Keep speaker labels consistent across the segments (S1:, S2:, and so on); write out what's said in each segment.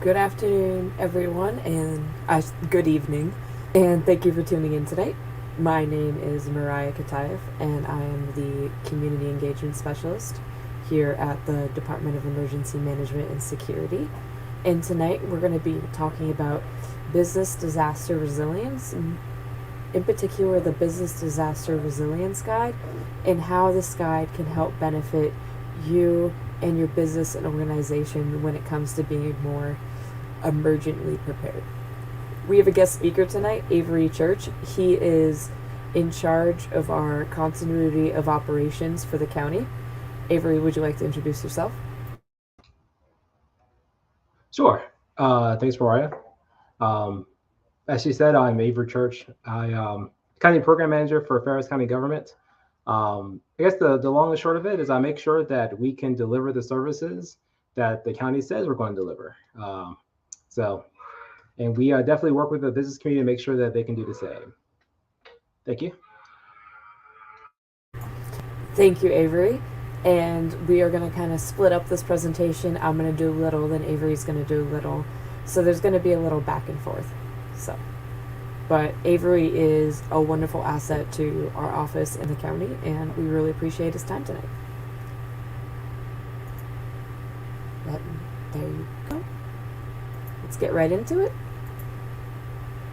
S1: Good afternoon, everyone, and good evening, and thank you for tuning in today. My name is Moriah Kitaeff, and I am the Community Engagement Specialist here at the Department of Emergency Management and Security. And tonight we're going to be talking about business disaster resilience, and in particular the Business Disaster Resilience Guide, and how this guide can help benefit you and your business and organization when it comes to being more emergently prepared. We have a guest speaker tonight, Avery Church. He is in charge of our continuity of operations for the county. Avery, would you like to introduce yourself?
S2: Sure. Thanks, Moriah. Um, as she said, I'm Avery Church. I county program manager for Fairfax County Government. I guess the long and short of it is I make sure that we can deliver the services that the county says we're going to deliver. So, and we definitely work with the business community to make sure that they can do the same. Thank you.
S1: Thank you, Avery. And we are going to kind of split up this presentation. I'm going to do a little, then Avery's going to do a little. So there's going to be a little back and forth. But Avery is a wonderful asset to our office in the county, and we really appreciate his time tonight. But there you go. Let's get right into it.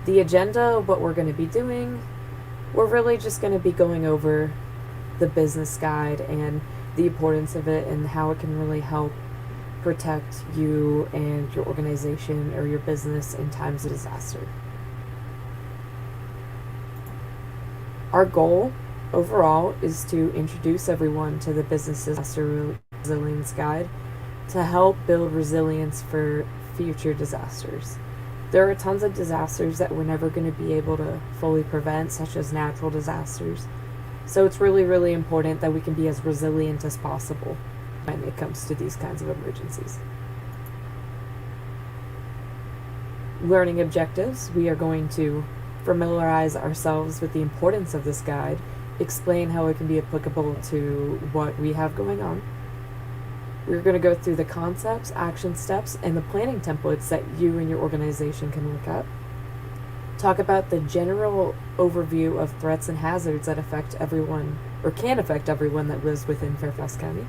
S1: The agenda, what we're going to be doing, we're really just going to be going over the business guide and the importance of it and how it can really help protect you and your organization or your business in times of disaster. Our goal overall is to introduce everyone to the Business Disaster Resilience Guide to help build resilience for future disasters. There are tons of disasters that we're never going to be able to fully prevent, such as natural disasters. So it's really, really important that we can be as resilient as possible when it comes to these kinds of emergencies. Learning objectives, we are going to familiarize ourselves with the importance of this guide, explain how it can be applicable to what we have going on. We're going to go through the concepts, action steps, and the planning templates that you and your organization can look at. Talk about the general overview of threats and hazards that affect everyone, or can affect everyone that lives within Fairfax County.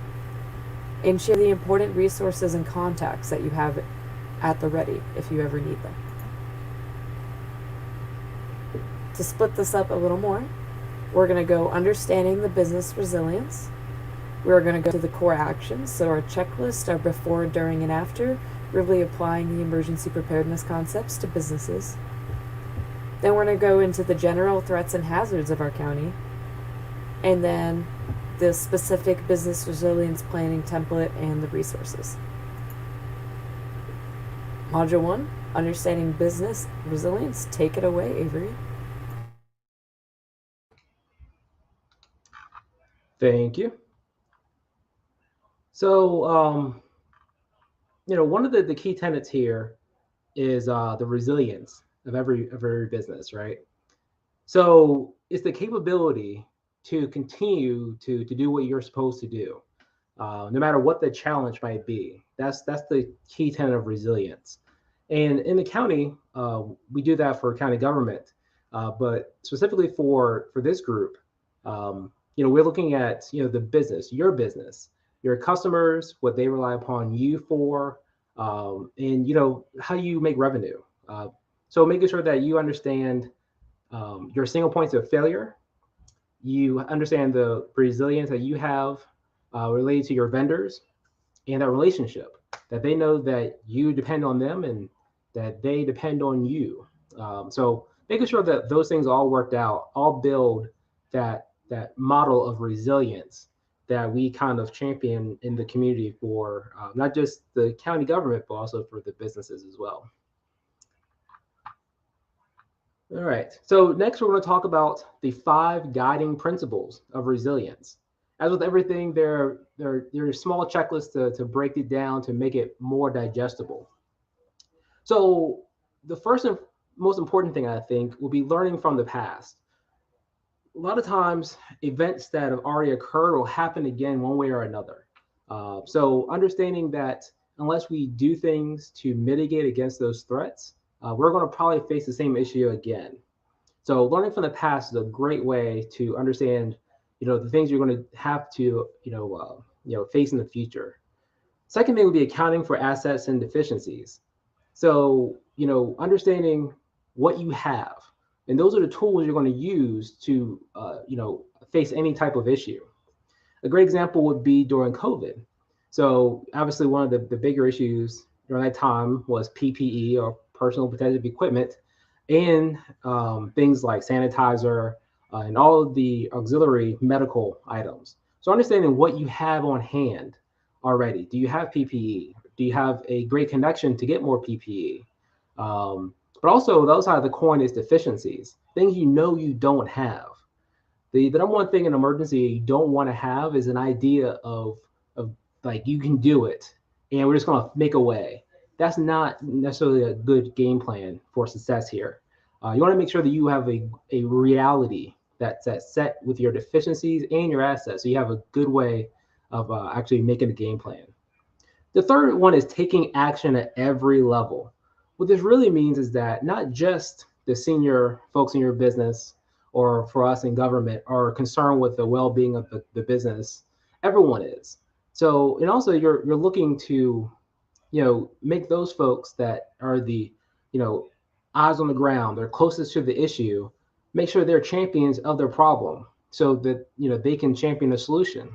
S1: And share the important resources and contacts that you have at the ready if you ever need them. To split this up a little more, we're going to go understanding the business resilience. We're going to go to the core actions, so our checklist, our before, during, and after, really applying the emergency preparedness concepts to businesses. Then we're going to go into the general threats and hazards of our county, and then the specific business resilience planning template and the resources. Module 1, understanding business resilience. Take it away, Avery.
S2: Thank you. So, one of the key tenets here is the resilience of every business, right? So it's the capability to continue to do what you're supposed to do, no matter what the challenge might be. That's the key tenet of resilience. And in the county, we do that for county government, but specifically for this group, we're looking at the business, your customers, what they rely upon you for, and how you make revenue. So making sure that you understand your single points of failure, you understand the resilience that you have related to your vendors, and that relationship, that they know that you depend on them and that they depend on you. So making sure that those things all worked out, all build that model of resilience that we kind of champion in the community for not just the county government, but also for the businesses as well. All right, so next we're going to talk about the 5 guiding principles of resilience. As with everything, there are small checklists to break it down to make it more digestible. So the first and most important thing, I think, will be learning from the past. A lot of times, events that have already occurred will happen again one way or another. So understanding that unless we do things to mitigate against those threats, we're going to probably face the same issue again. So learning from the past is a great way to understand, the things you're going to have to, face in the future. Second thing would be accounting for assets and deficiencies. So, understanding what you have, and those are the tools you're going to use to, face any type of issue. A great example would be during COVID. So, obviously, one of the bigger issues during that time was PPE, or personal protective equipment, and things like sanitizer and all of the auxiliary medical items. So, understanding what you have on hand already. Do you have PPE? Do you have a great connection to get more PPE? But also, the other side of the coin is deficiencies, things you don't have. The number one thing in emergency you don't want to have is an idea of like, you can do it and we're just going to make a way. That's not necessarily a good game plan for success here. You want to make sure that you have a reality that's set with your deficiencies and your assets, so you have a good way of actually making a game plan. The third one is taking action at every level. What this really means is that not just the senior folks in your business or for us in government are concerned with the well-being of the business. Everyone is. So, and also you're looking to, make those folks that are the, eyes on the ground, they're closest to the issue, make sure they're champions of their problem so that, they can champion a solution.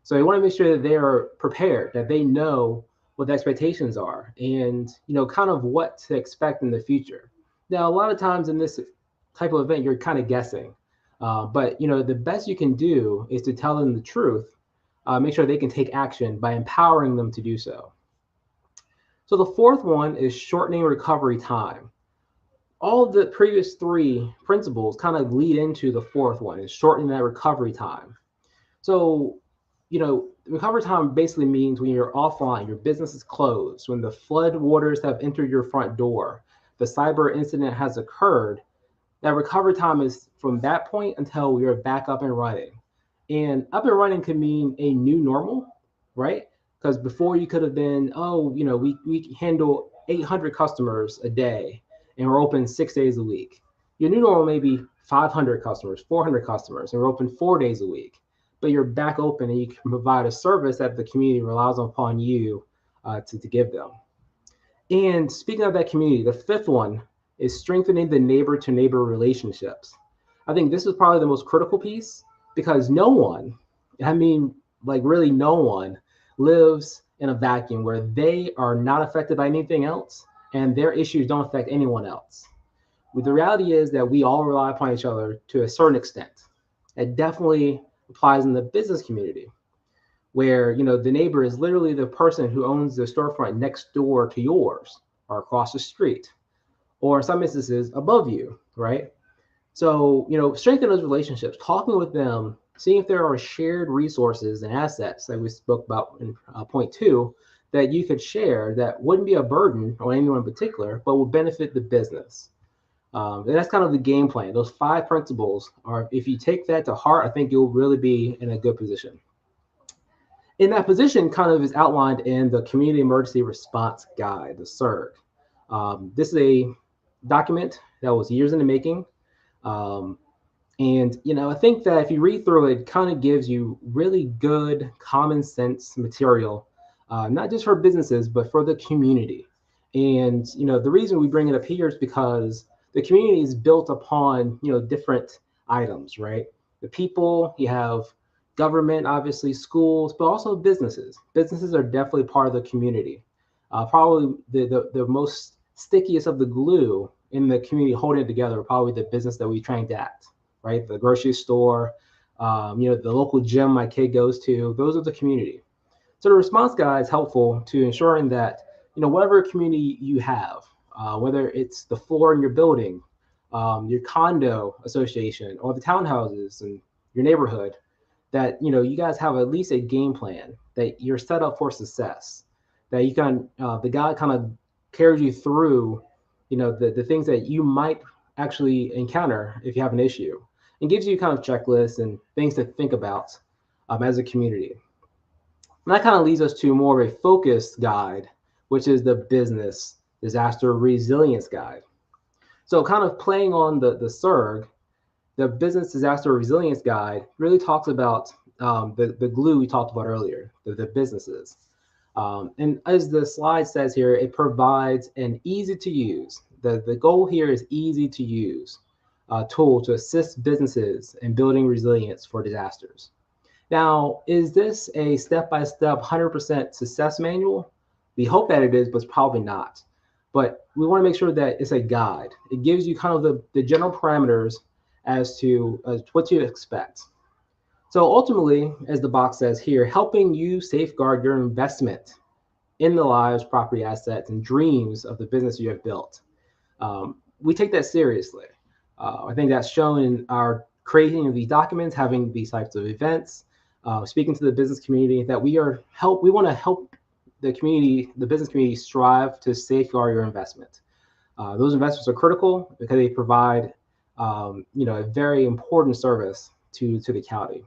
S2: So you want to make sure that they are prepared, that they know what the expectations are and, kind of what to expect in the future. Now, a lot of times in this type of event, you're kind of guessing. But, the best you can do is to tell them the truth, make sure they can take action by empowering them to do so. So the fourth one is shortening recovery time. All of the previous three principles kind of lead into the fourth one, is shortening that recovery time. So, recovery time basically means when you're offline, your business is closed, when the flood waters have entered your front door, the cyber incident has occurred, that recovery time is from that point until you're back up and running. And up and running could mean a new normal, right? Because before you could have been, we handle 800 customers a day and we're open 6 days a week. Your new normal may be 500 customers, 400 customers, and we're open 4 days a week. But you're back open and you can provide a service that the community relies upon you to give them. And speaking of that community, the fifth one is strengthening the neighbor to neighbor relationships. I think this is probably the most critical piece, because no one, really no one, lives in a vacuum where they are not affected by anything else and their issues don't affect anyone else. But the reality is that we all rely upon each other to a certain extent. It definitely applies in the business community, where the neighbor is literally the person who owns the storefront next door to yours or across the street, or in some instances above you, right? So, strengthen those relationships, talking with them, seeing if there are shared resources and assets that we spoke about in point 2 that you could share that wouldn't be a burden on anyone in particular, but will benefit the business. And that's kind of the game plan. Those 5 principles are, if you take that to heart, I think you'll really be in a good position. In that position kind of is outlined in the Community Emergency Response Guide, the CERG. This is a document that was years in the making. And, I think that if you read through it, it kind of gives you really good common sense material, not just for businesses, but for the community. And, the reason we bring it up here is because the community is built upon, different items, right? The people, you have government, obviously schools, but also businesses. Businesses are definitely part of the community. Probably the most stickiest of the glue in the community holding it together, probably the business that we transact, right? The grocery store, the local gym my kid goes to, those are the community. So the response guide is helpful to ensuring that, whatever community you have, whether it's the floor in your building, your condo association, or the townhouses in your neighborhood, that, you guys have at least a game plan, that you're set up for success, that you can, the guide kind of carries you through, the things that you might actually encounter if you have an issue, and gives you kind of checklists and things to think about as a community. And that kind of leads us to more of a focused guide, which is the Business Disaster Resilience Guide. So kind of playing on the SIRG, the Business Disaster Resilience Guide really talks about the glue we talked about earlier, the businesses. And as the slide says here, it provides an easy to use. The goal here is easy to use tool to assist businesses in building resilience for disasters. Now, is this a step-by-step 100% success manual? We hope that it is, but it's probably not. But we want to make sure that it's a guide. It gives you kind of the general parameters as to what to expect. So ultimately, as the box says here, helping you safeguard your investment in the lives, property, assets, and dreams of the business you have built. We take that seriously. I think that's shown in our creating of these documents, having these types of events, speaking to the business community, that we want to help the community, the business community, strive to safeguard your investment. Those investments are critical because they provide, a very important service to the county.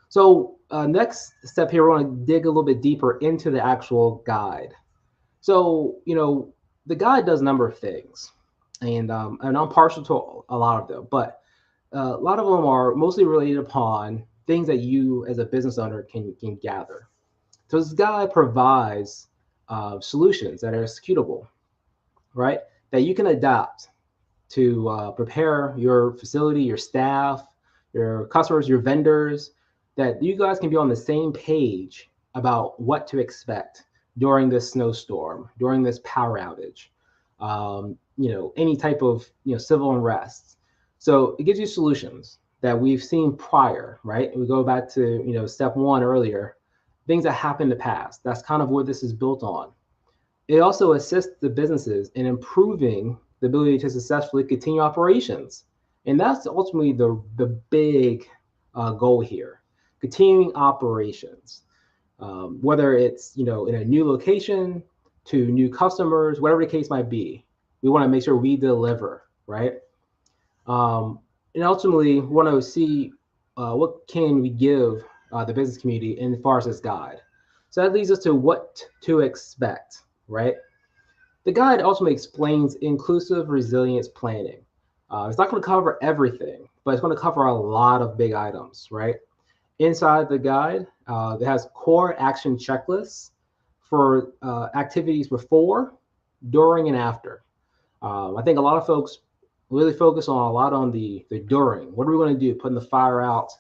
S2: So next step here, we're going to dig a little bit deeper into the actual guide. So, the guide does a number of things, and I'm partial to a lot of them, but a lot of them are mostly related upon things that you as a business owner can gather. So this guide provides solutions that are executable, right? That you can adapt to prepare your facility, your staff, your customers, your vendors, that you guys can be on the same page about what to expect during this snowstorm, during this power outage, any type of civil unrest. So it gives you solutions that we've seen prior, right? And we go back to step one earlier, things that happened in the past. That's kind of what this is built on. It also assists the businesses in improving the ability to successfully continue operations, and that's ultimately the big goal here: continuing operations. Whether it's in a new location, to new customers, whatever the case might be, we want to make sure we deliver, right? And ultimately, we want to see what can we give the business community in as far as this guide. So that leads us to what to expect, right? The guide ultimately explains inclusive resilience planning. It's not going to cover everything, but it's going to cover a lot of big items, right? Inside the guide, it has core action checklists for activities before, during, and after. I think a lot of folks really focus on the during. What are we going to do? Putting the fire out,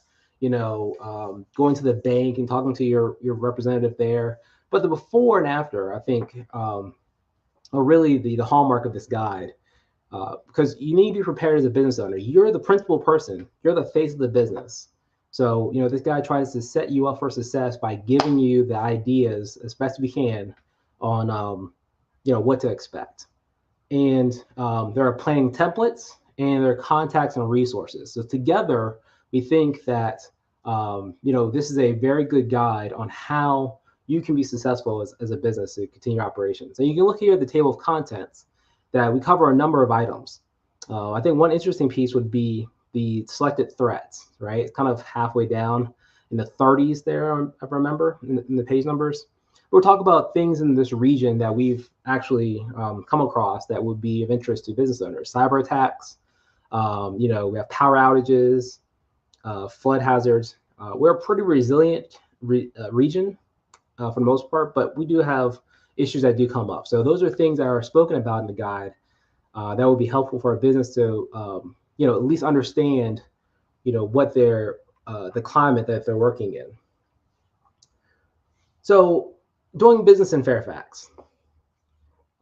S2: going to the bank and talking to your representative there. But the before and after, I think, are really the hallmark of this guide, because you need to be prepared as a business owner. You're the principal person. You're the face of the business. So, this guy tries to set you up for success by giving you the ideas as best we can on, what to expect. And there are planning templates and there are contacts and resources. So together, we think that, this is a very good guide on how you can be successful as a business to continue operations. And you can look here at the table of contents that we cover a number of items. I think one interesting piece would be the selected threats, right? It's kind of halfway down in the 30s there, I remember, in the page numbers. We'll talk about things in this region that we've actually come across that would be of interest to business owners. Cyber attacks, we have power outages, flood hazards. We're a pretty resilient region for the most part, but we do have issues that do come up. So those are things that are spoken about in the guide that would be helpful for a business to, at least understand, what the climate that they're working in. So doing business in Fairfax,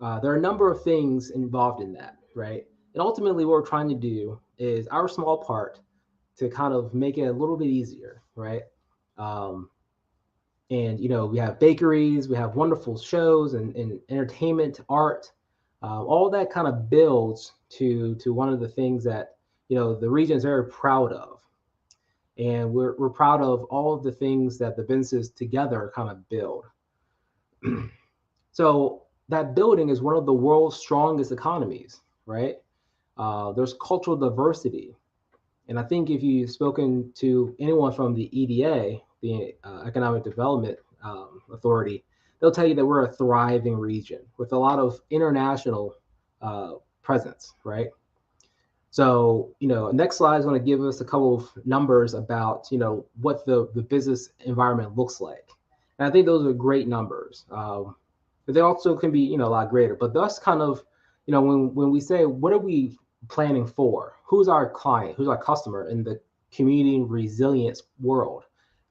S2: there are a number of things involved in that, right? And ultimately what we're trying to do is our small part to kind of make it a little bit easier, right? And, we have bakeries, we have wonderful shows and entertainment, art, all that kind of builds to one of the things that, the region is very proud of. And we're proud of all of the things that the businesses together kind of build. So that building is one of the world's strongest economies, right? There's cultural diversity. And I think if you've spoken to anyone from the EDA, the Economic Development Authority, they'll tell you that we're a thriving region with a lot of international presence, right? So, next slide is going to give us a couple of numbers about, what the business environment looks like. And I think those are great numbers. But they also can be, a lot greater. But that's kind of, when we say, what are we planning for? Who's our client? Who's our customer in the community resilience world?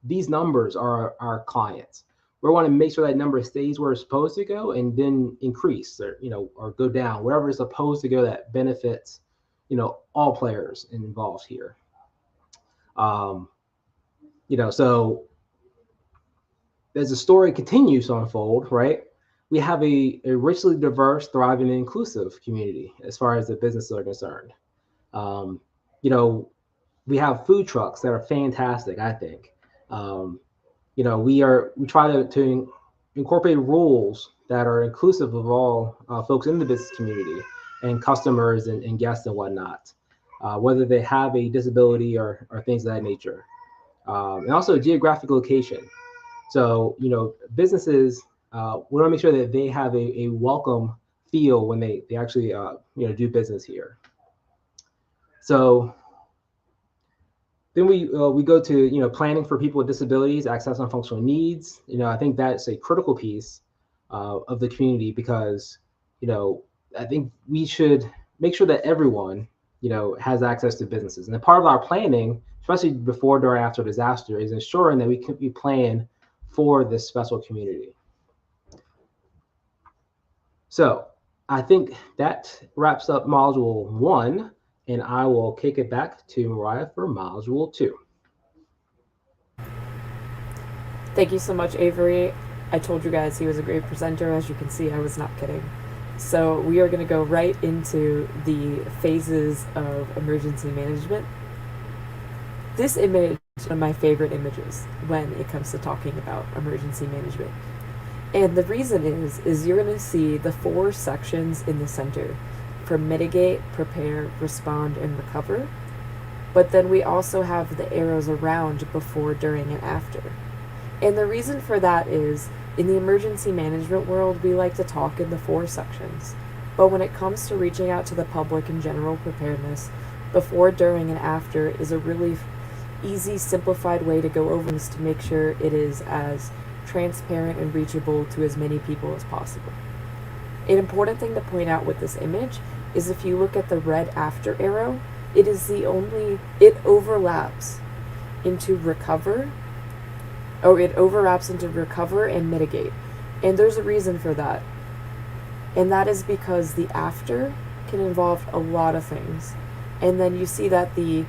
S2: These numbers are our clients. We want to make sure that number stays where it's supposed to go and then increase or, or go down, wherever it's supposed to go that benefits all players involved here. So as the story continues to unfold, right, we have a richly diverse, thriving, and inclusive community as far as the businesses are concerned. We have food trucks that are fantastic, I think. We try to incorporate rules that are inclusive of all folks in the business community and customers and guests and whatnot, whether they have a disability or things of that nature. And also geographic location. So, businesses, we want to make sure that they have a welcome feel when they actually, do business here. So then we go to, planning for people with disabilities, access and functional needs. I think that's a critical piece of the community because, I think we should make sure that everyone, has access to businesses. And a part of our planning, especially before, during, after disaster, is ensuring that we can be plan for this special community. So I think that wraps up module 1, and I will kick it back to Moriah for module 2.
S1: Thank you so much, Avery. I told you guys he was a great presenter. As you can see, I was not kidding. So we are going to go right into the phases of emergency management. This image is one of my favorite images when it comes to talking about emergency management. And the reason is you're going to see the 4 sections in the center for mitigate, prepare, respond, and recover. But then we also have the arrows around before, during, and after. And the reason for that is, in the emergency management world, we like to talk in the 4 sections. But when it comes to reaching out to the public and general preparedness, before, during, and after is a really easy, simplified way to go over this to make sure it is as transparent and reachable to as many people as possible. An important thing to point out with this image is if you look at the red after arrow, it overlaps into recover and mitigate. And there's a reason for that. And that is because the after can involve a lot of things. And then you see that the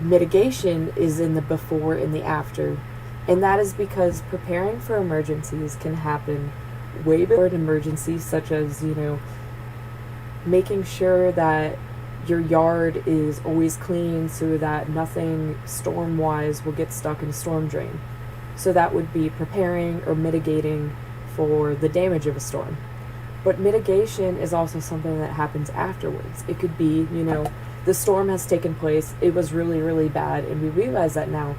S1: mitigation is in the before and the after. And that is because preparing for emergencies can happen way before an emergency, such as, making sure that your yard is always clean so that nothing storm-wise will get stuck in a storm drain. So that would be preparing or mitigating for the damage of a storm. But mitigation is also something that happens afterwards. It could be, the storm has taken place, it was really, really bad, and we realize that now.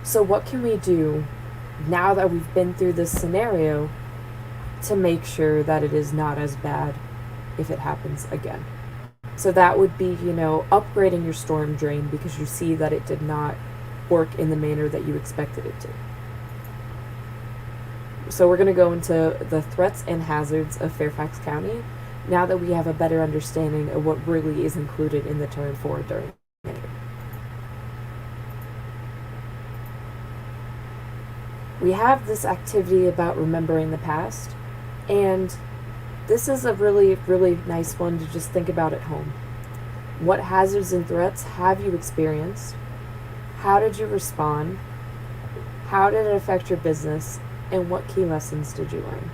S1: So what can we do now that we've been through this scenario to make sure that it is not as bad if it happens again? So that would be, upgrading your storm drain because you see that it did not work in the manner that you expected it to. So we're going to go into the threats and hazards of Fairfax County now that we have a better understanding of what really is included in the term for, during, and after. We have this activity about remembering the past, and this is a really, really nice one to just think about at home. What hazards and threats have you experienced? How did you respond? How did it affect your business? And what key lessons did you learn?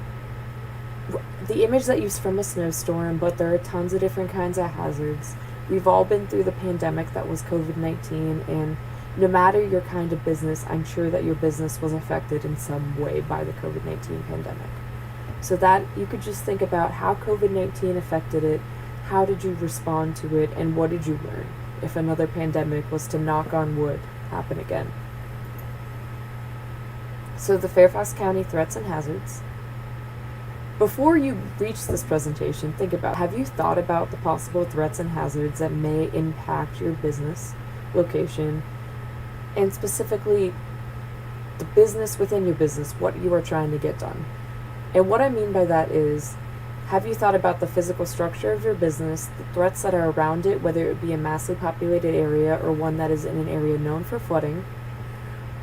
S1: The image that used from a snowstorm, but there are tons of different kinds of hazards. We've all been through the pandemic that was COVID-19, and no matter your kind of business, I'm sure that your business was affected in some way by the COVID-19 pandemic. So that you could just think about how COVID-19 affected it, how did you respond to it, and what did you learn if another pandemic was to, knock on wood, happen again. So the Fairfax County threats and hazards. Before you reach this presentation, think about, have you thought about the possible threats and hazards that may impact your business location, and specifically the business within your business, what you are trying to get done? And what I mean by that is, have you thought about the physical structure of your business, the threats that are around it, whether it be a massively populated area or one that is in an area known for flooding,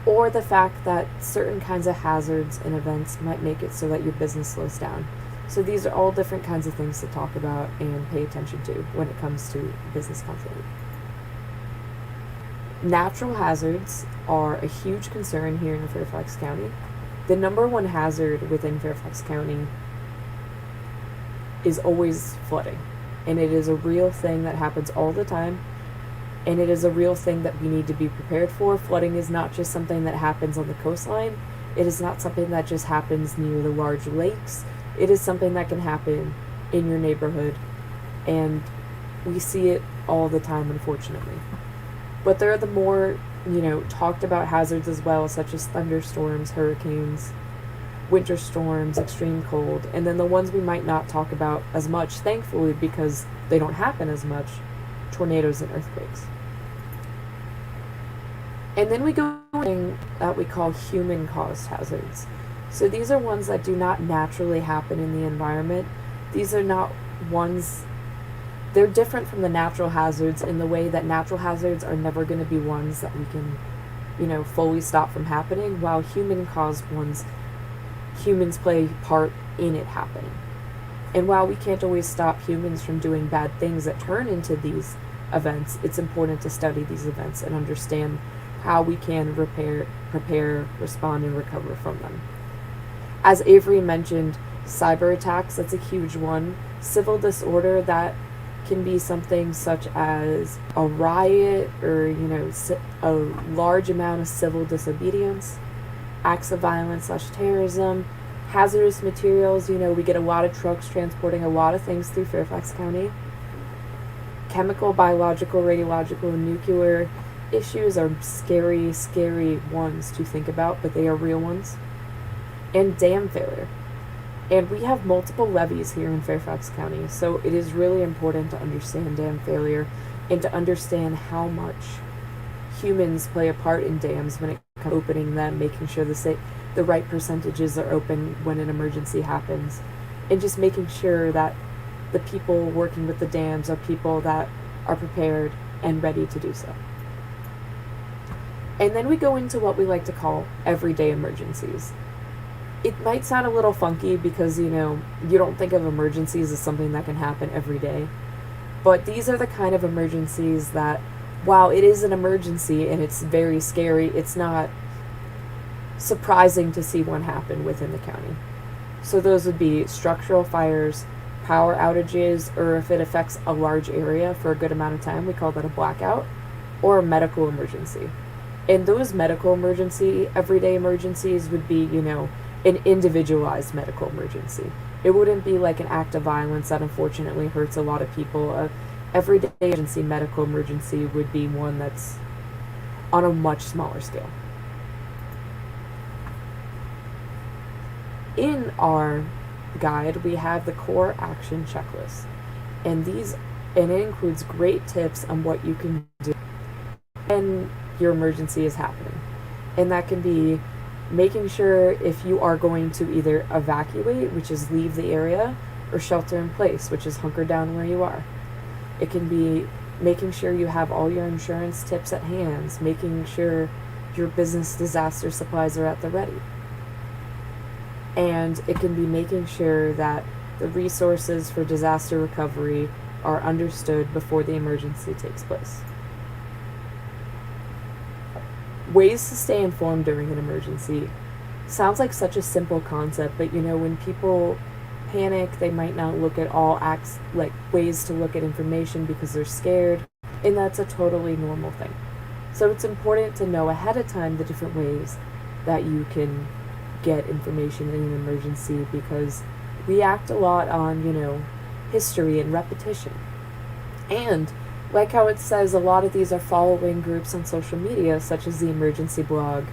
S1: or the fact that certain kinds of hazards and events might make it so that your business slows down? So these are all different kinds of things to talk about and pay attention to when it comes to business continuity. Natural hazards are a huge concern here in Fairfax County. The number one hazard within Fairfax County is always flooding, and it is a real thing that happens all the time, and it is a real thing that we need to be prepared for. Flooding is not just something that happens on the coastline. It is not something that just happens near the large lakes. It is something that can happen in your neighborhood, and we see it all the time, unfortunately. But there are the more, talked about hazards as well, such as thunderstorms, hurricanes, winter storms, extreme cold, and then the ones we might not talk about as much, thankfully, because they don't happen as much, tornadoes and earthquakes. And then we go to something that we call human-caused hazards. So these are ones that do not naturally happen in the environment. These are not ones, they're different from the natural hazards in the way that natural hazards are never going to be ones that we can, fully stop from happening, while human-caused ones, humans play a part in it happening. And while we can't always stop humans from doing bad things that turn into these events, it's important to study these events and understand how we can prepare, respond, and recover from them. As Avery mentioned, cyber attacks, that's a huge one. Civil disorder, that can be something such as a riot or, a large amount of civil disobedience, acts of violence / terrorism, hazardous materials. We get a lot of trucks transporting a lot of things through Fairfax County. Chemical, biological, radiological, and nuclear issues are scary, scary ones to think about, but they are real ones. And dam failure. And we have multiple levees here in Fairfax County, so it is really important to understand dam failure and to understand how much humans play a part in dams when it comes to opening them, making sure the right percentages are open when an emergency happens, and just making sure that the people working with the dams are people that are prepared and ready to do so. And then we go into what we like to call everyday emergencies. It might sound a little funky because, you don't think of emergencies as something that can happen every day. But these are the kind of emergencies that, while it is an emergency and it's very scary, it's not surprising to see one happen within the county. So those would be structural fires, power outages, or if it affects a large area for a good amount of time, we call that a blackout, or a medical emergency. And those medical emergency, everyday emergencies would be, an individualized medical emergency. It wouldn't be like an act of violence that unfortunately hurts a lot of people. A everyday medical emergency would be one that's on a much smaller scale. In our guide, we have the core action checklist, and it includes great tips on what you can do when your emergency is happening. And that can be making sure if you are going to either evacuate, which is leave the area, or shelter in place, which is hunker down where you are. It can be making sure you have all your insurance tips at hand, making sure your business disaster supplies are at the ready. And it can be making sure that the resources for disaster recovery are understood before the emergency takes place. Ways to stay informed during an emergency. Sounds like such a simple concept, but when people panic, they might not look at all acts, like ways to look at information because they're scared, and that's a totally normal thing. So it's important to know ahead of time the different ways that you can get information in an emergency, because we act a lot on, history and repetition. And like how it says, a lot of these are following groups on social media, such as the Emergency Blog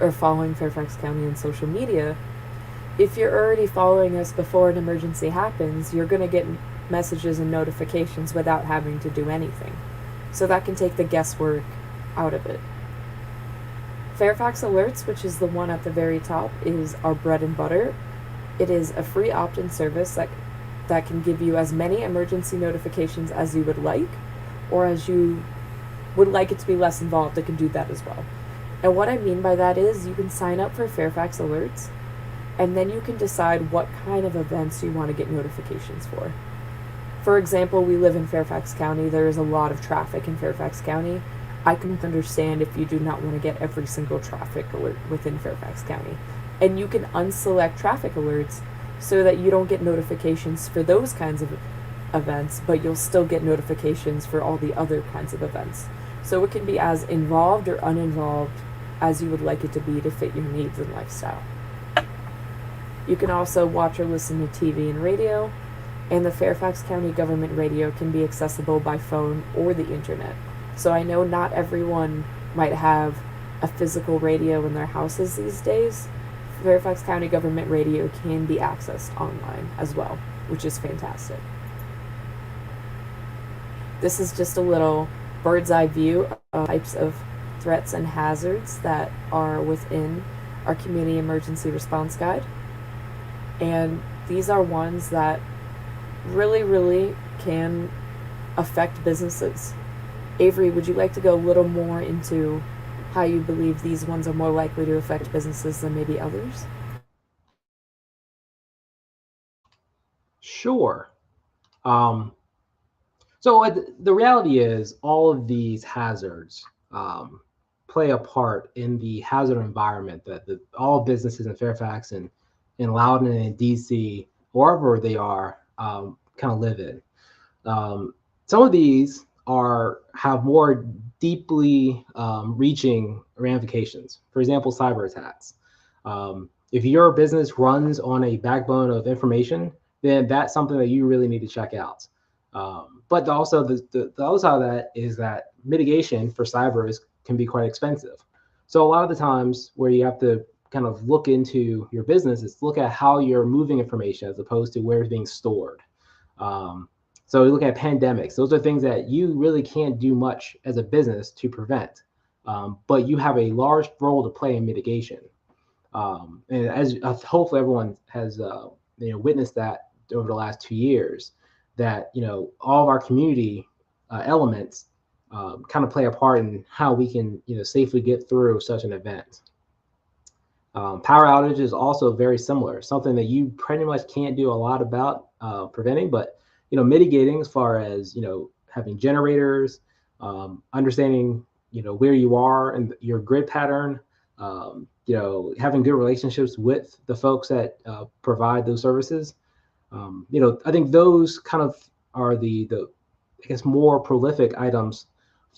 S1: or following Fairfax County on social media, if you're already following us before an emergency happens, you're going to get messages and notifications without having to do anything. So that can take the guesswork out of it. Fairfax Alerts, which is the one at the very top, is our bread and butter. It is a free opt-in service that can give you as many emergency notifications as you would like, or as you would like it to be less involved, it can do that as well. And what I mean by that is you can sign up for Fairfax Alerts, and then you can decide what kind of events you want to get notifications for. For example, we live in Fairfax County. There is a lot of traffic in Fairfax County. I can understand if you do not want to get every single traffic alert within Fairfax County. And you can unselect traffic alerts so that you don't get notifications for those kinds of events, but you'll still get notifications for all the other kinds of events. So it can be as involved or uninvolved as you would like it to be to fit your needs and lifestyle. You can also watch or listen to TV and radio, and the Fairfax County Government Radio can be accessible by phone or the internet. So I know not everyone might have a physical radio in their houses these days. Fairfax County Government Radio can be accessed online as well, which is fantastic. This is just a little bird's eye view of types of threats and hazards that are within our Community Emergency Response Guide. And these are ones that really can affect businesses. Avery, would you like to go a little more into how you believe these ones are more likely to affect businesses than maybe others?
S2: Sure. So the reality is all of these hazards play a part in the hazard environment that all businesses in Fairfax and in Loudoun and in DC, wherever they are, kind of live in. Some of these have more deeply reaching ramifications. For example, cyber attacks. If your business runs on a backbone of information, then that's something that you really need to check out. But also the other side of that is that mitigation for cyber can be quite expensive. So a lot of the times where you have to kind of look into your business is look at how you're moving information as opposed to where it's being stored. So you look at pandemics. Those are things that you really can't do much as a business to prevent, but you have a large role to play in mitigation. And as hopefully everyone has witnessed that over the last 2 years, that all of our community elements kind of play a part in how we can safely get through such an event. Power outage is also very similar, something that you pretty much can't do a lot about preventing, but mitigating as far as having generators, understanding where you are and your grid pattern, having good relationships with the folks that provide those services. I think those kind of are the I guess more prolific items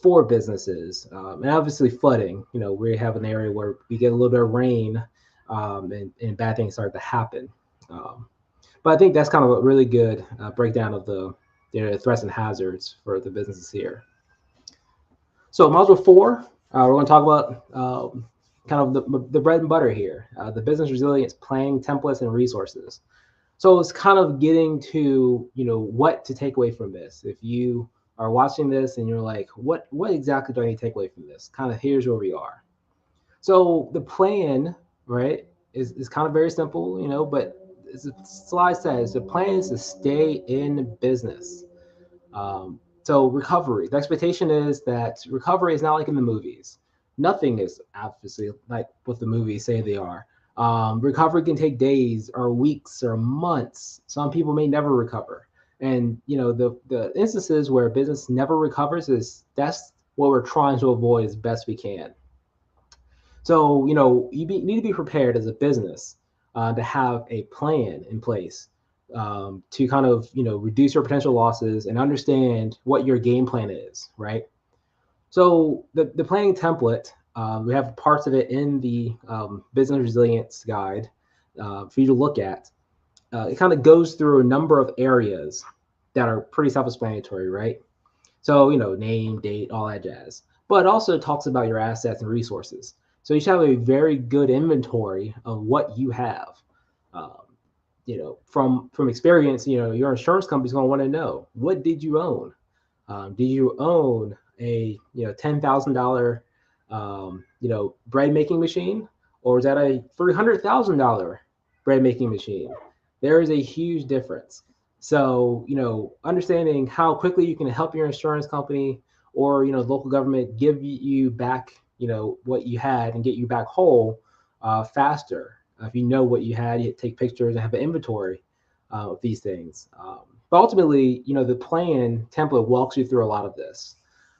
S2: for businesses, and obviously flooding. We have an area where we get a little bit of rain, and bad things start to happen. But I think that's kind of a really good breakdown of the threats and hazards for the businesses here. So module 4, we're going to talk about kind of the bread and butter here, the business resilience planning templates and resources. So it's kind of getting to what to take away from this. If you are watching this and you're like, what exactly do I need to take away from this? Kind of here's where we are. So the plan, right, is kind of very simple, but as the slide says, the plan is to stay in business. So recovery, the expectation is that recovery is not like in the movies. Nothing is obviously like what the movies say they are. Recovery can take days or weeks or months. Some people may never recover. And the instances where business never recovers that's what we're trying to avoid as best we can. So you need to be prepared as a business to have a plan in place to kind of reduce your potential losses and understand what your game plan is, right? So the planning template, we have parts of it in the business resilience guide for you to look at. It kind of goes through a number of areas that are pretty self-explanatory, right? So name, date, all that jazz. But it also talks about your assets and resources. So you should have a very good inventory of what you have. Um, from experience, your insurance company's going to want to know, what did you own? Did you own a $10,000 bread making machine, or is that a $300,000 bread making machine? There is a huge difference. So understanding how quickly you can help your insurance company or local government give you back what you had and get you back whole faster. If you know what you had, you take pictures and have an inventory of these things. But ultimately, the plan template walks you through a lot of this.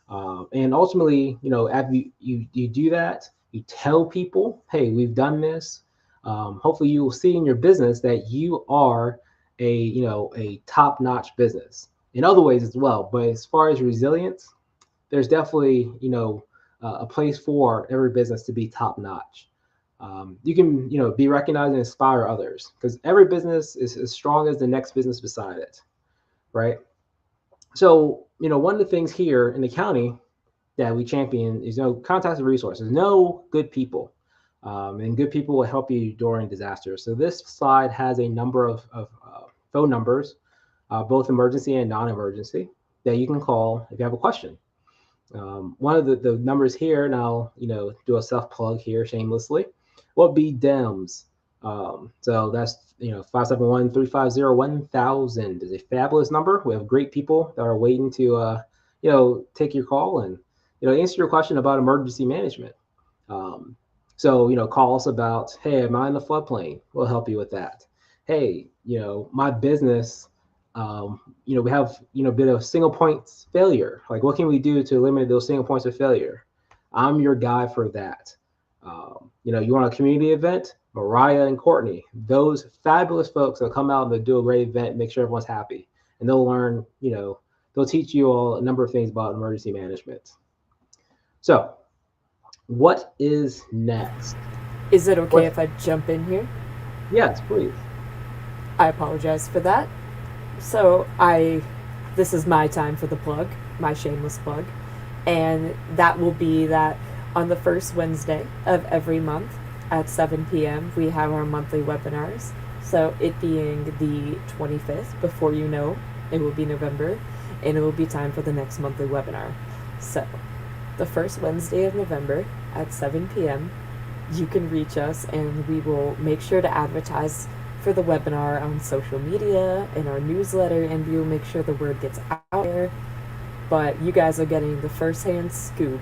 S2: And ultimately, after you do that, you tell people, hey, we've done this. Hopefully, you will see in your business that you are a top-notch business in other ways as well. But as far as resilience, there's definitely a place for every business to be top-notch. You can be recognized and inspire others, because every business is as strong as the next business beside it, right? So one of the things here in the county that we champion is contact the resources, know good people, and good people will help you during disasters. So this slide has a number of phone numbers, both emergency and non-emergency, that you can call if you have a question. One of the numbers here, and I'll do a self plug here shamelessly, will be DEMS. So that's 571-350-1000 is a fabulous number. We have great people that are waiting to take your call and answer your question about emergency management. So call us about, hey, am I in the floodplain? We'll help you with that. Hey, my business, we have a bit of single points failure. Like, what can we do to eliminate those single points of failure? I'm your guy for that. You want a community event? Moriah and Courtney, those fabulous folks that come out and they'll do a great event, make sure everyone's happy, and they'll learn, they'll teach you all a number of things about emergency management. So, what is next?
S1: Is it okay if I jump in here?
S2: Yes, please.
S1: I apologize for that. So this is my time for the plug, my shameless plug, and that will be that on the first Wednesday of every month at 7 p.m. we have our monthly webinars. So it being the 25th, before you know, it will be November, and it will be time for the next monthly webinar. So the first Wednesday of November at 7 p.m. you can reach us, and we will make sure to advertise for the webinar on social media, in our newsletter, and we will make sure the word gets out there. But you guys are getting the first-hand scoop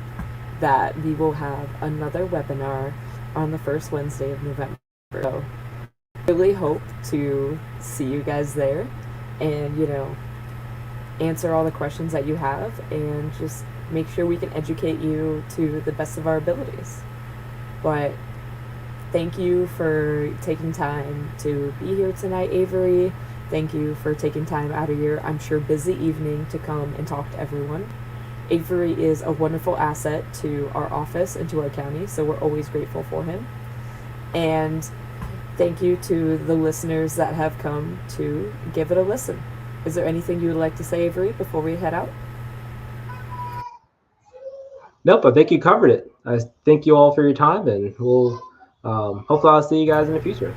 S1: that we will have another webinar on the first Wednesday of November. So I really hope to see you guys there and, answer all the questions that you have and just make sure we can educate you to the best of our abilities. But thank you for taking time to be here tonight, Avery. Thank you for taking time out of your, I'm sure, busy evening to come and talk to everyone. Avery is a wonderful asset to our office and to our county, so we're always grateful for him. And thank you to the listeners that have come to give it a listen. Is there anything you would like to say, Avery, before we head out?
S2: Nope, I think you covered it. I thank you all for your time, and we'll hopefully I'll see you guys in the future.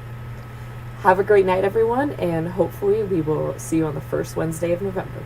S1: Have a great night, everyone, and hopefully we will see you on the first Wednesday of November.